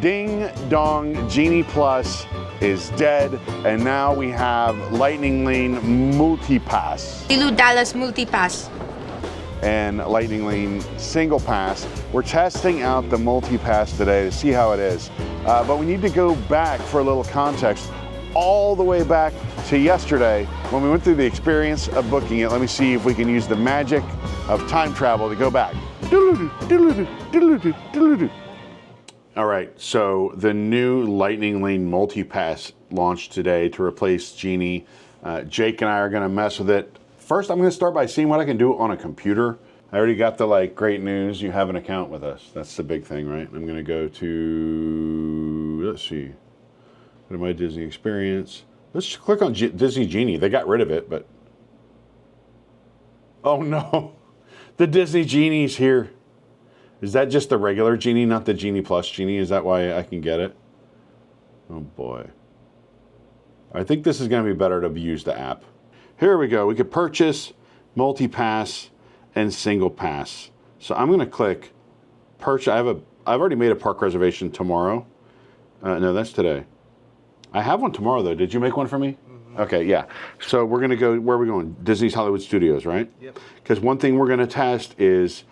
Ding Dong Genie Plus is dead, and now we have Lightning Lane Multi-Pass. Ilu Dallas Multi-Pass. And Lightning Lane Single Pass. We're testing out the Multi-Pass today to see how it is. But we need to go back for a little context, all the way back to yesterday when we went through the experience of booking it. Let me see if we can use the magic of time travel to go back. All right, so the new Lightning Lane Multi-Pass launched today to replace Genie. Jake and I are gonna mess with it. First, I'm gonna start by seeing what I can do on a computer. I already got the great news, you have an account with us. That's the big thing, right? I'm gonna go to, let's see, go to my Disney experience. Let's click on Disney Genie. They got rid of it, but, oh no, the Disney Genie's here. Is that just the regular Genie, not the Genie Plus Genie? Is that why I can get it? Oh boy. I think this is gonna be better to use the app. Here we go, we could purchase multi-pass and single pass. So I'm gonna click purchase. I've already made a park reservation tomorrow. No, that's today. I have one tomorrow though. Did you make one for me? Mm-hmm. Okay, yeah. So we're gonna go, where are we going? Disney's Hollywood Studios, right? Yep. Because one thing we're gonna test is,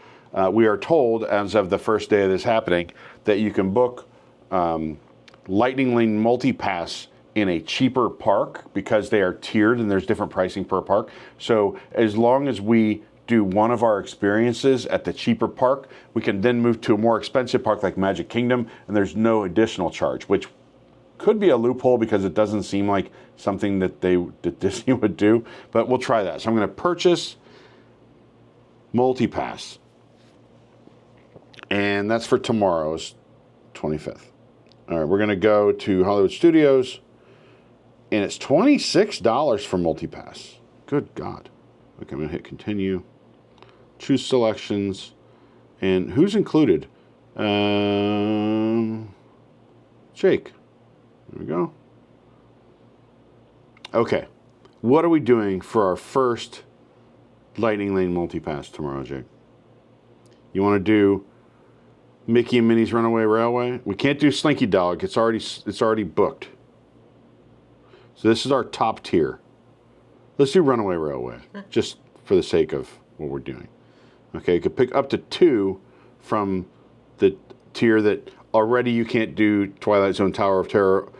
we are told, as of the first day of this happening, that you can book Lightning Lane Multi-Pass in a cheaper park because they are tiered and there's different pricing per park. So as long as we do one of our experiences at the cheaper park, we can then move to a more expensive park like Magic Kingdom, and there's no additional charge, which could be a loophole because it doesn't seem like something that Disney would do, but we'll try that. So I'm gonna purchase Multi-Pass. And that's for tomorrow's 25th. All right, we're gonna go to Hollywood Studios, and it's $26 for Multi-Pass. Good God. Okay, I'm gonna hit continue, choose selections, and who's included? Jake, there we go. Okay, what are we doing for our first Lightning Lane Multi-Pass tomorrow, Jake? You wanna do Mickey and Minnie's Runaway Railway? We can't do Slinky Dog. It's already booked. So this is our top tier. Let's do Runaway Railway, just for the sake of what we're doing. Okay, you could pick up to 2 from the tier that already you can't do Twilight Zone Tower of Terror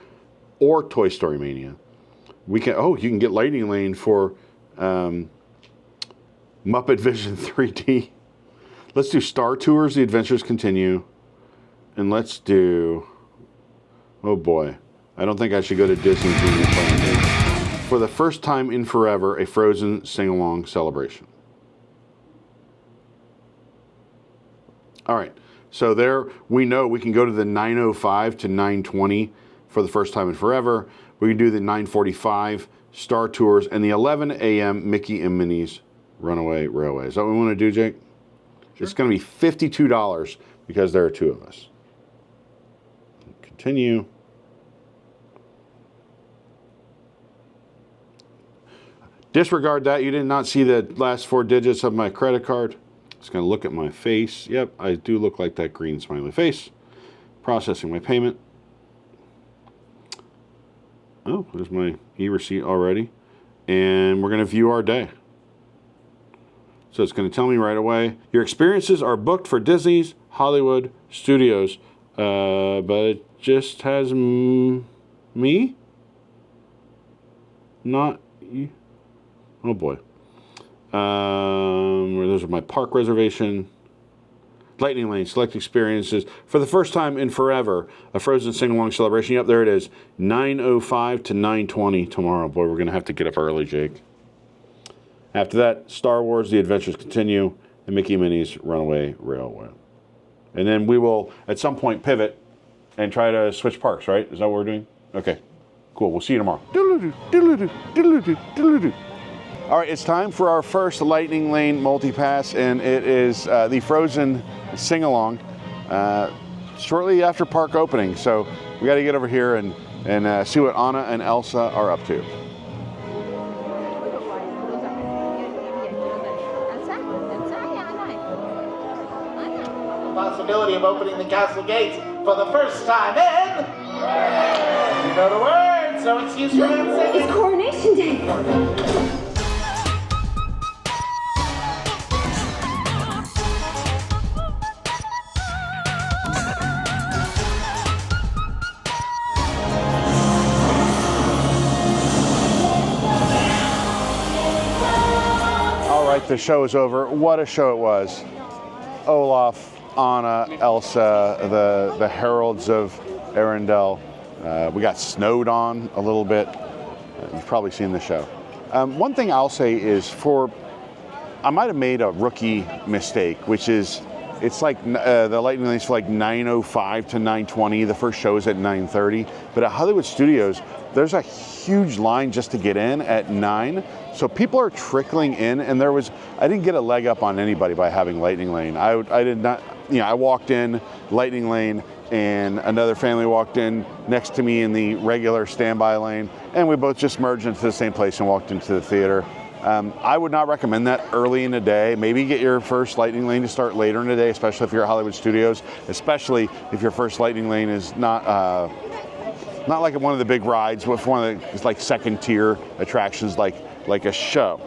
or Toy Story Mania. We can, you can get Lightning Lane for Muppet Vision 3D. Let's do Star Tours, The Adventures Continue. And let's do, oh boy, I don't think I should go to Disney Genie Plus. For the first time in forever, a Frozen sing-along celebration. All right, so there we know we can go to the 9:05 to 9:20 for the first time in forever. We can do the 9:45 Star Tours and the 11 a.m. Mickey and Minnie's Runaway Railway. Is that what we want to do, Jake? Sure. It's going to be $52 because there are 2 of us. Continue. Disregard that. You did not see the last 4 digits of my credit card. It's going to look at my face. Yep, I do look like that green smiley face. Processing my payment. Oh, there's my e-receipt already. And we're going to view our day. So it's going to tell me right away, your experiences are booked for Disney's Hollywood Studios, but it just has me, not you. Oh boy. Those are my park reservation. Lightning Lane, select experiences. For the first time in forever, a Frozen sing-along celebration. Yep, there it is. 9:05 to 9:20 tomorrow. Boy, we're going to have to get up early, Jake. After that, Star Wars, The Adventures Continue, and Mickey and Minnie's Runaway Railway. And then we will, at some point, pivot and try to switch parks, right? Is that what we're doing? Okay, cool. We'll see you tomorrow. All right, it's time for our first Lightning Lane Multi-Pass, and it is the Frozen sing-along shortly after park opening. So we got to get over here and see what Anna and Elsa are up to. Possibility of opening the castle gates. for the first time in... You know the word, so excuse me. It's Coronation Day. All right, the show is over. What a show it was. Olaf, Anna, Elsa, the heralds of Arendelle. We got snowed on a little bit. You've probably seen the show. One thing I'll say is I might have made a rookie mistake, which is it's like the Lightning Lane's for like 9:05 to 9:20. The first show is at 9:30. But at Hollywood Studios, there's a huge line just to get in at 9. So people are trickling in, and I didn't get a leg up on anybody by having Lightning Lane. I did not, I walked in Lightning Lane, and another family walked in next to me in the regular standby lane, and we both just merged into the same place and walked into the theater. I would not recommend that early in the day. Maybe get your first Lightning Lane to start later in the day, especially if you're at Hollywood Studios, especially if your first Lightning Lane is not like one of the big rides, with one of the like second tier attractions like a show.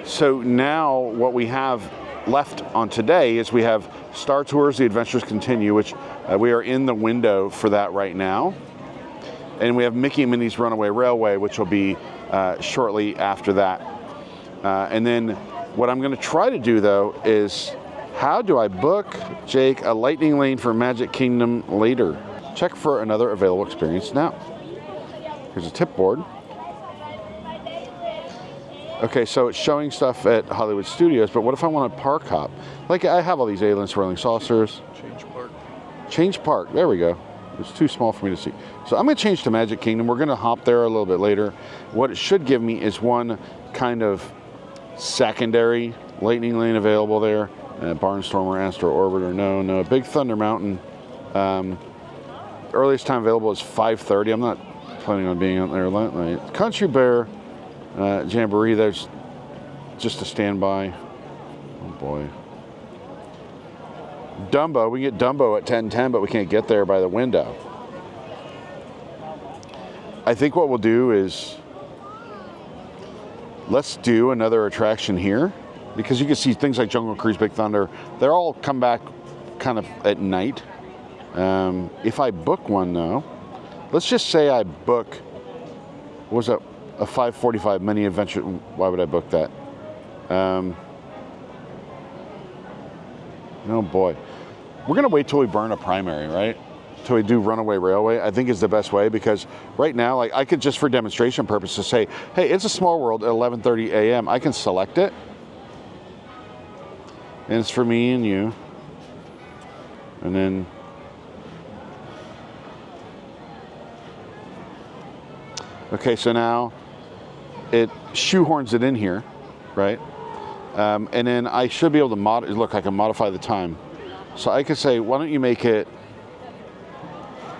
So now what we have left on today is we have Star Tours, The Adventures Continue, which we are in the window for that right now. And we have Mickey and Minnie's Runaway Railway, which will be shortly after that. And then what I'm going to try to do, though, is how do I book, Jake, a Lightning Lane for Magic Kingdom later? Check for another available experience now. Here's a tip board. Okay, so it's showing stuff at Hollywood Studios, but what if I want a park hop? Like I have all these alien swirling saucers. Change park, there we go. It's too small for me to see. So I'm gonna change to Magic Kingdom. We're gonna hop there a little bit later. What it should give me is one kind of secondary Lightning Lane available there. Barnstormer, Astro Orbiter, no. Big Thunder Mountain. Earliest time available is 5:30. I'm not planning on being out there that night. Country Bear, Jamboree, there's just a standby. Oh boy. Dumbo, we can get Dumbo at 10:10, but we can't get there by the window. I think what we'll do is let's do another attraction here, because you can see things like Jungle Cruise, Big Thunder, they're all come back kind of at night. If I book one though, let's just say I book, what was that? A 5:45 mini adventure. Why would I book that? Oh boy. We're gonna wait till we burn a primary, right? Till we do Runaway Railway, I think is the best way, because right now, like I could just for demonstration purposes say, hey, it's a Small World at 11:30 a.m. I can select it. And it's for me and you. And then okay, so now it shoehorns it in here, right? And then I should be able to look, I can modify the time. So I could say, why don't you make it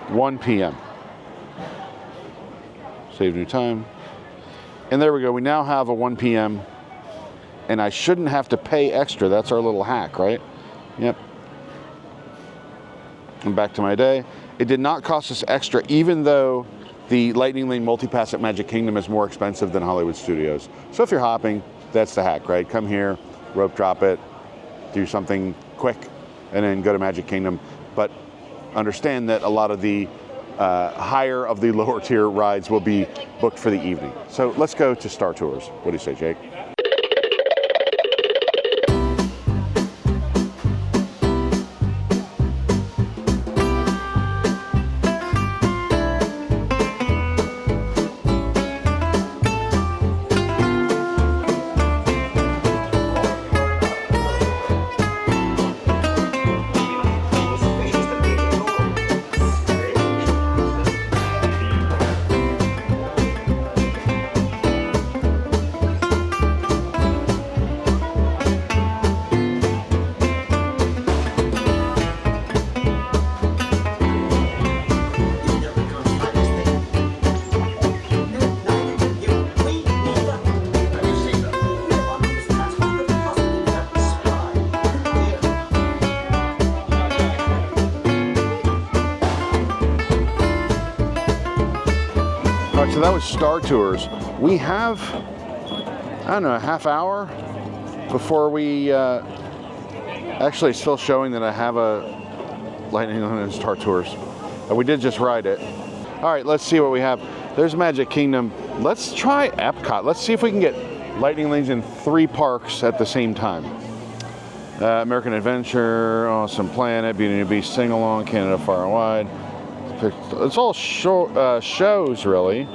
1 p.m. Save new time. And there we go. We now have a 1 p.m. and I shouldn't have to pay extra. That's our little hack, right? Yep. And back to my day. It did not cost us extra, even though the Lightning Lane Multipass at Magic Kingdom is more expensive than Hollywood Studios. So if you're hopping, that's the hack, right? Come here, rope drop it, do something quick, and then go to Magic Kingdom. But understand that a lot of the higher of the lower tier rides will be booked for the evening. So let's go to Star Tours. What do you say, Jake? so that was Star Tours. We have, I don't know, a half hour before we, actually still showing that I have a Lightning Lane and Star Tours. We did just ride it. All right, let's see what we have. There's Magic Kingdom. Let's try Epcot. Let's see if we can get Lightning Lanes in 3 parks at the same time. American Adventure, Awesome Planet, Beauty and the Beast Sing-Along, Canada Far and Wide. It's all shows, really.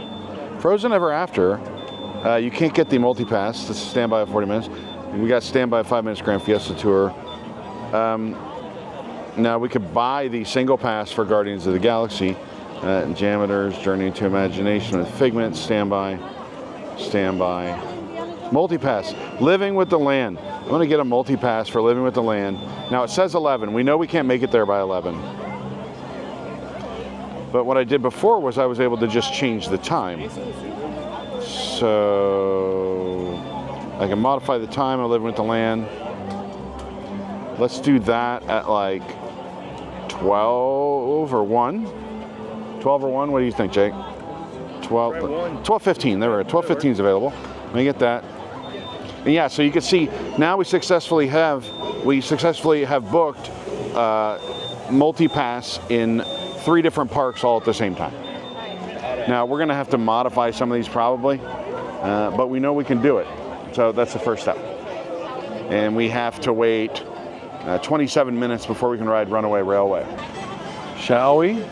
Frozen Ever After. You can't get the multi-pass. This is standby at 40 minutes. We got standby 5 minutes Grand Fiesta Tour. Now we could buy the single pass for Guardians of the Galaxy. Jameters, Journey to Imagination with Figment, standby. Multi-pass, Living with the Land. I'm gonna get a multi-pass for Living with the Land. Now it says 11. We know we can't make it there by 11. But what I did before was I was able to just change the time. So I can modify the time of Living with the Land. Let's do that at like 12 or 1. 12 or 1, what do you think, Jake? 12:15, there we go. 12:15 is available. Let me get that. And yeah, so you can see now we successfully have booked multi-pass in 3 different parks all at the same time. Now we're gonna have to modify some of these probably, but we know we can do it. So that's the first step. And we have to wait 27 minutes before we can ride Runaway Railway. Shall we?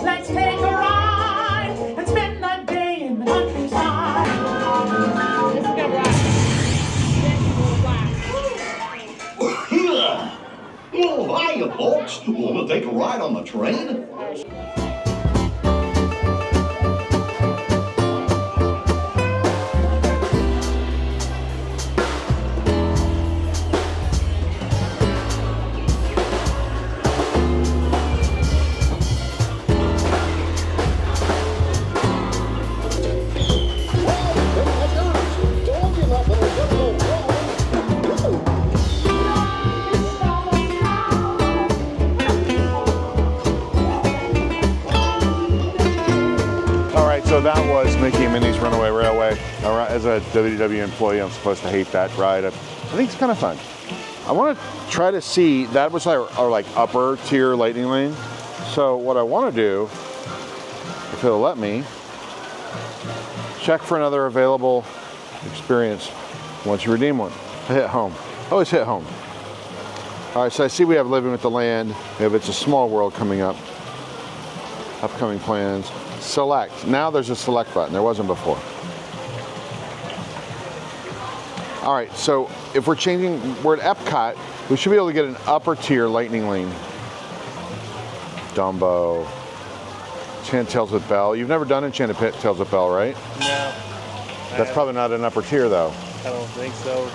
Let's take a ride and spend the day in the countryside. Oh, hiya, folks. Want to take a ride on the train? So that was Mickey and Minnie's Runaway Railway. All right, as a WDW employee, I'm supposed to hate that ride. I think it's kind of fun. I want to try to see, that was our like upper tier Lightning Lane. So what I want to do, if it'll let me, check for another available experience once you redeem one. Hit home. Always hit home. All right, so I see we have Living with the Land. We have It's a Small World coming up. Upcoming plans. Select. Now there's a select button. There wasn't before. All right, so if we're changing, we're at Epcot, we should be able to get an upper tier Lightning Lane. Dumbo. Enchanted Tales with Belle. You've never done Enchanted Tales with Belle, right? No. That's probably not an upper tier, though. I don't think so.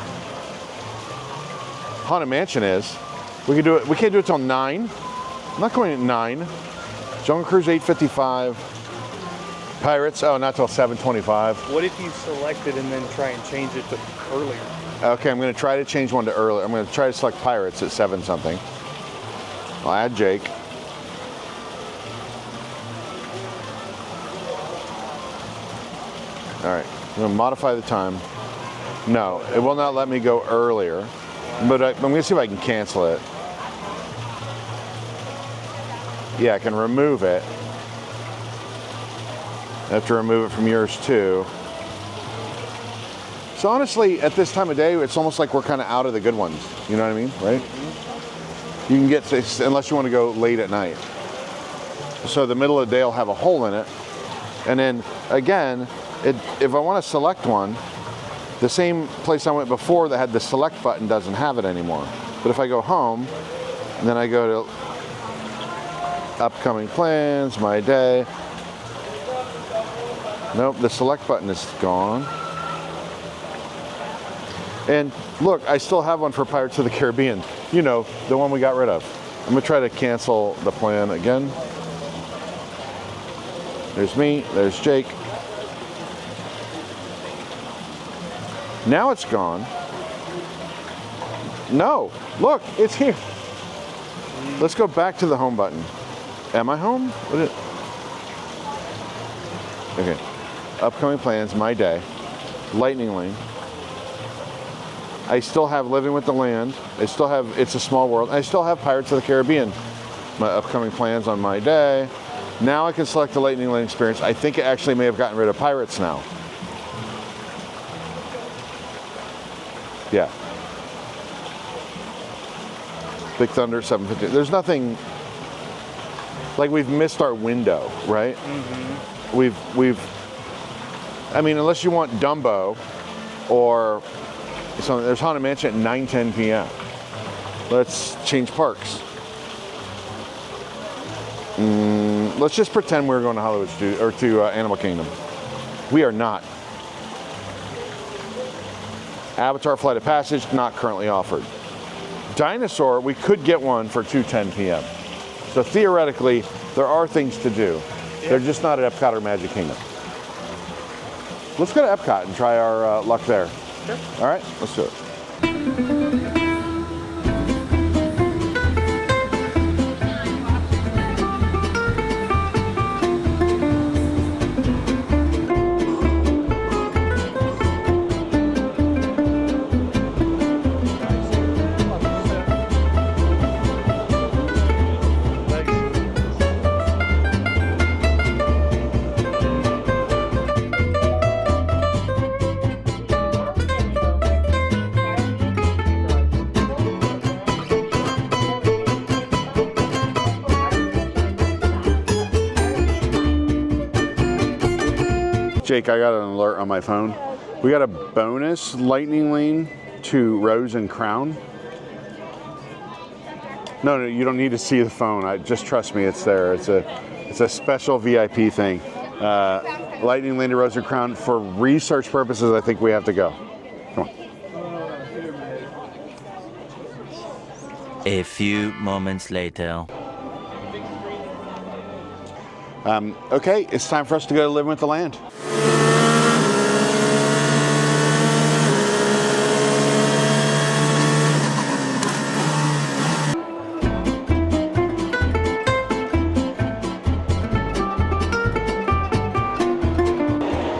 Haunted Mansion is. We can do it. We can't do it till 9. I'm not going at 9. Jungle Cruise 8:55. Pirates, oh, not till 7:25. What if you select it and then try and change it to earlier? Okay, I'm going to try to change one to earlier. I'm going to try to select Pirates at 7 something. I'll add Jake. All right, I'm going to modify the time. No, it will not let me go earlier, but I'm going to see if I can cancel it. Yeah, I can remove it. I have to remove it from yours too. So honestly, at this time of day, it's almost like we're kind of out of the good ones. You know what I mean, right? You can get this, unless you want to go late at night. So the middle of the day will have a hole in it. And then again, if I want to select one, the same place I went before that had the select button doesn't have it anymore. But if I go home, and then I go to upcoming plans, my day. Nope, the select button is gone. And look, I still have one for Pirates of the Caribbean. You know, the one we got rid of. I'm gonna try to cancel the plan again. There's me, there's Jake. Now it's gone. No, look, it's here. Let's go back to the home button. Am I home? What is it? Okay. Upcoming plans, my day. Lightning Lane. I still have Living with the Land. I still have It's a Small World. I still have Pirates of the Caribbean. My upcoming plans on my day. Now I can select the Lightning Lane experience. I think it actually may have gotten rid of Pirates now. Yeah. Big Thunder, 750. There's nothing, like we've missed our window, right? Mm-hmm. I mean, unless you want Dumbo or something, there's Haunted Mansion at 9:10 p.m. Let's change parks. Let's just pretend we're going to Hollywood Studio, or to Animal Kingdom. We are not. Avatar Flight of Passage, not currently offered. Dinosaur, we could get one for 2:10 p.m. So theoretically, there are things to do. Yeah. They're just not at Epcot or Magic Kingdom. Let's go to Epcot and try our luck there. Sure. All right, let's do it. Jake, I got an alert on my phone. We got a bonus Lightning Lane to Rose and Crown. No, you don't need to see the phone. Just trust me, it's there. It's a special VIP thing. Lightning Lane to Rose and Crown. For research purposes, I think we have to go. Come on. A few moments later. Okay, it's time for us to go to Living with the Land.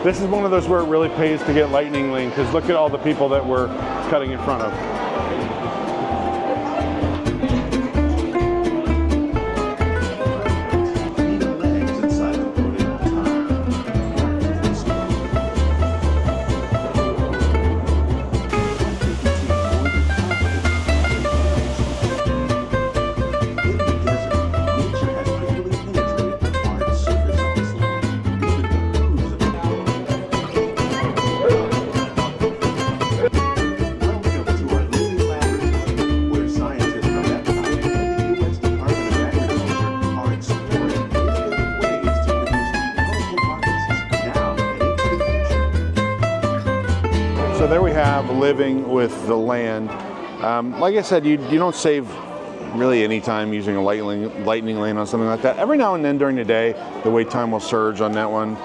This is one of those where it really pays to get Lightning Lane, because look at all the people that we're cutting in front of. So there we have Living with the Land. Like I said, you don't save really any time using a lightning lane on something like that. Every now and then during the day, the wait time will surge on that one.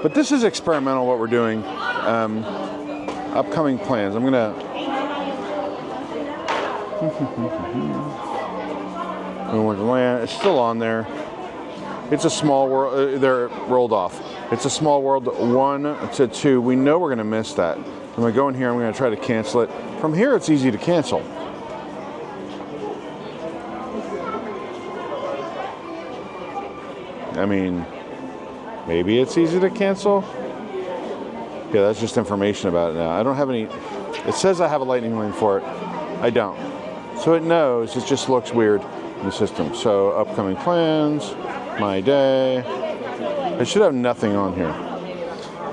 But this is experimental what we're doing. Upcoming plans. I'm gonna with the Land. It's still on there. It's a Small World. They're rolled off. It's a Small World 1 to 2. We know we're gonna miss that. I'm gonna go in here, I'm gonna try to cancel it. From here, it's easy to cancel. I mean, maybe it's easy to cancel. Yeah, that's just information about it now. I don't have any, it says I have a Lightning Lane for it. I don't. So it knows, it just looks weird in the system. So upcoming plans, my day. I should have nothing on here.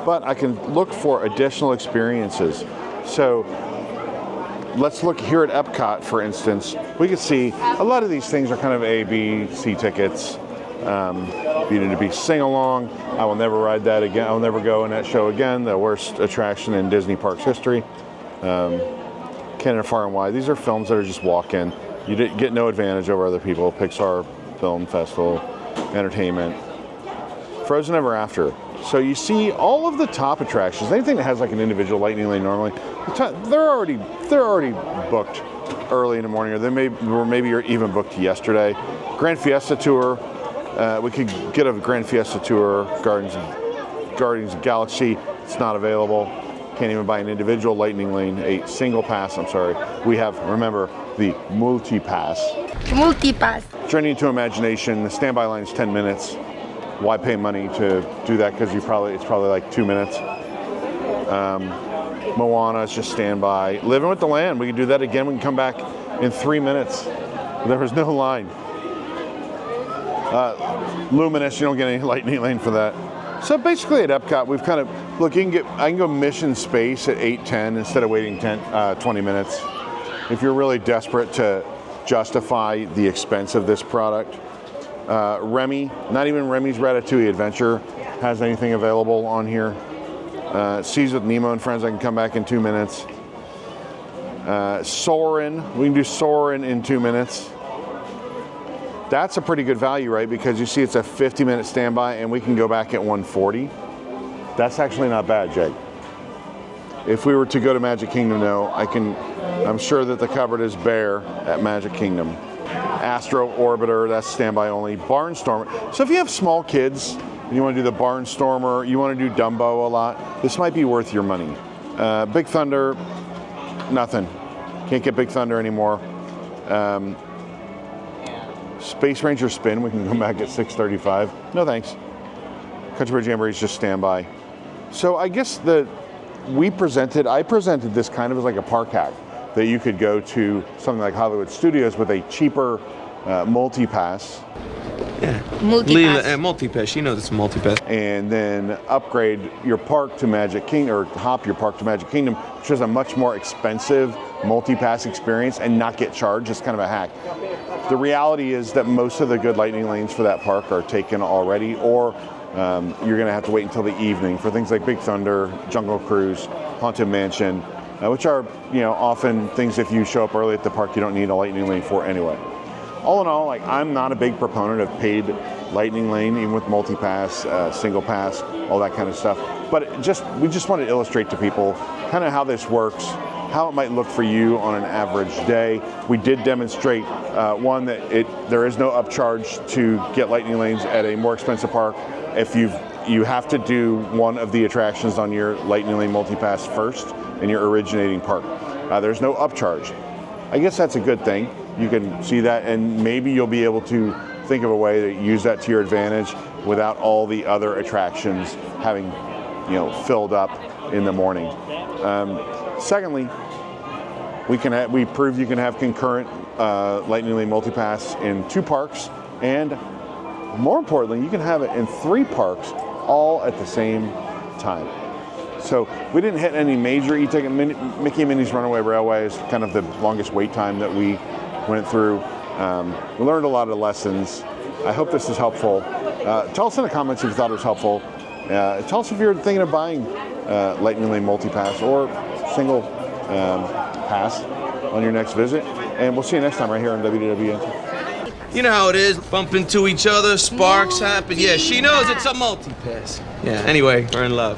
But I can look for additional experiences. So let's look here at Epcot, for instance. We can see a lot of these things are kind of A, B, C tickets. Beauty to be sing-along. I will never ride that again. I'll never go in that show again. The worst attraction in Disney Parks history. Canada Far and Wide. These are films that are just walk-in. You get no advantage over other people. Pixar Film Festival, Entertainment. Frozen Ever After. So you see all of the top attractions. Anything that has like an individual Lightning Lane normally, they're already booked early in the morning, or maybe you're even booked yesterday. Grand Fiesta Tour. We could get a Grand Fiesta Tour, Guardians of the Galaxy. It's not available. Can't even buy an individual Lightning Lane, a single pass, I'm sorry. We have, remember, the multi-pass. Multi-pass. Journey into Imagination, the standby line is 10 minutes. Why pay money to do that? Because it's probably like 2 minutes. Moana is just standby. Living with the Land, we can do that again. We can come back in 3 minutes. There was no line. Luminous, you don't get any Lightning Lane for that. So basically at Epcot, we've kind of, look, I can go Mission Space at 8:10 instead of waiting 20 minutes. If you're really desperate to justify the expense of this product. Remy, not even Remy's Ratatouille Adventure has anything available on here. Seas with Nemo and Friends, I can come back in 2 minutes. Soarin', we can do Soarin' in 2 minutes. That's a pretty good value, right? Because you see it's a 50-minute standby and we can go back at 140. That's actually not bad, Jake. If we were to go to Magic Kingdom, though, I'm sure that the cupboard is bare at Magic Kingdom. Astro Orbiter, that's standby only. Barnstormer. So if you have small kids and you want to do the Barnstormer, you want to do Dumbo a lot, this might be worth your money. Big Thunder, nothing. Can't get Big Thunder anymore. Space Ranger Spin, we can come back at 6:35. No thanks. Country Bear Jamboree is just standby. So I guess I presented this kind of as like a park hack that you could go to something like Hollywood Studios with a cheaper multi-pass. Yeah. Multi-pass. Multi-pass. She knows it's a multi-pass. And then upgrade your park to Magic Kingdom, or hop your park to Magic Kingdom, which is a much more expensive multi-pass experience, and not get charged. It's kind of a hack. The reality is that most of the good Lightning Lanes for that park are taken already, or you're going to have to wait until the evening for things like Big Thunder, Jungle Cruise, Haunted Mansion, which are often things if you show up early at the park you don't need a Lightning Lane for anyway. All in all, I'm not a big proponent of paid Lightning Lane, even with multi-pass, single pass, all that kind of stuff. But we just want to illustrate to people kind of how this works, how it might look for you on an average day. We did demonstrate one that there is no upcharge to get Lightning Lanes at a more expensive park. If you have to do one of the attractions on your Lightning Lane multi-pass first in your originating park. There's no upcharge. I guess that's a good thing. You can see that, and maybe you'll be able to think of a way to use that to your advantage without all the other attractions having, filled up in the morning. Secondly, we proved you can have concurrent Lightning Lane multipass in 2 parks, and more importantly, you can have it in 3 parks all at the same time. So we didn't hit any major e-ticket. Mickey and Minnie's Runaway Railway is kind of the longest wait time that we went through. We learned a lot of lessons. I hope this is helpful. Tell us in the comments if you thought it was helpful. Tell us if you're thinking of buying Lightning Lane multi-pass or single pass on your next visit. And we'll see you next time right here on WDWN. You know how it is. Bump into each other, sparks happen. Yeah, she knows it's a multi-pass. Yeah, anyway, we're in love.